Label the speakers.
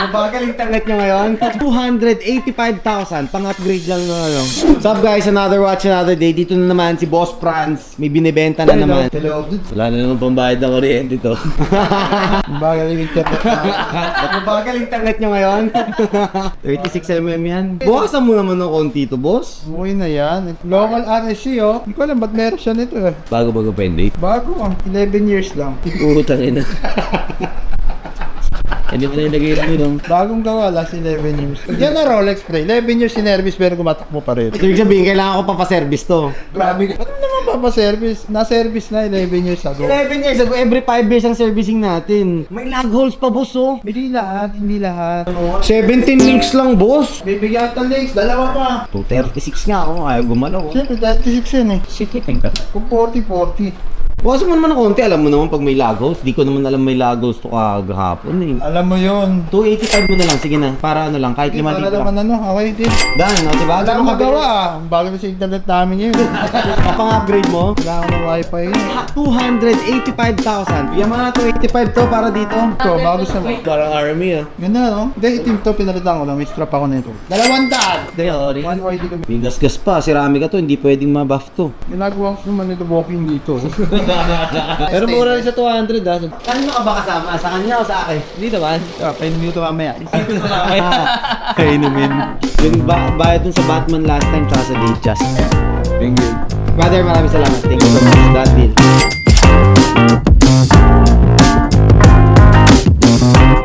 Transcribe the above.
Speaker 1: Mabagal internet nyo ngayon. 285,000. Pang-upgrade lang na ano. What's up guys? Another watch, another day. Dito na naman si Boss Franz. May binibenta na naman.
Speaker 2: Hello.
Speaker 1: Wala na naman pambayad ng kuryente to.
Speaker 2: Bagal yung internet.
Speaker 1: Mabagal internet nyo ngayon. 36mm yan. Bukasan mo naman ng konti to, boss.
Speaker 2: Okay na yan. Local RSC oh. Hindi ko alam ba't meron siya nito eh.
Speaker 1: Bago-bago pa hindi.
Speaker 2: Bago ah. 11 years lang.
Speaker 1: Utangin na. Hindi mo na ilagay ito no?
Speaker 2: Bagong gawa, last 11 years. Yan na Rolex pre. 11 years sinervice pero kumatakbo pa rin.
Speaker 1: Ibig sabihin, kailangan ko pa pa-service to.
Speaker 2: Grabe ka. Ano naman papaservice? Na-service na 11 years ago.
Speaker 1: 11 years ago, every 5 years ang servicing natin. May lag holes pa, boss, oh.
Speaker 2: Hindi lahat, hindi lahat.
Speaker 1: 17 links lang, boss.
Speaker 2: Bibigyan ng links, dalawa pa.
Speaker 1: 236 nga ako, ayaw gumalaw.
Speaker 2: Siyempre, 36 yan eh.
Speaker 1: Sikiting ka.
Speaker 2: Kung 40-40.
Speaker 1: Bukasan mo naman ng konti, alam mo naman pag may lag holes. Di ko naman alam may lag holes to kagahapon eh.
Speaker 2: Alam mo yun.
Speaker 1: 285 mo na lang, sige na. Para ano lang, kahit 5
Speaker 2: Para
Speaker 1: litra.
Speaker 2: naman ano, okay din.
Speaker 1: Dan, no, diba?
Speaker 2: Wala akong magawa ah. Bago na sa internet namin yun.
Speaker 1: Pang-upgrade mo?
Speaker 2: Wala akong ng wifi yun.
Speaker 1: 285,000. Bigyan mo na 285 to para dito.
Speaker 2: Ito, bago sa...
Speaker 1: Parang army ah.
Speaker 2: Ganda no? Hindi, itim to, pinalitan ko lang. May strap ako nito. 200!
Speaker 1: Hindi, sorry.
Speaker 2: One YD ko.
Speaker 1: May gasgas pa, sirami ka to, hindi pwedeng mabuff to.
Speaker 2: Ginagawa ko naman ito walking dito.
Speaker 1: Pero mura rin sa 200 ah. Kanino ka ba kasama? Sa kanya o sa akin?
Speaker 3: Hindi naman.
Speaker 2: Pain mo ito mamaya.
Speaker 1: Kainin. Yung bayad dun sa Batman last time tsaka sa Datejust.
Speaker 2: Thank you.
Speaker 1: Brother, maraming salamat. Thank you so much. That deal.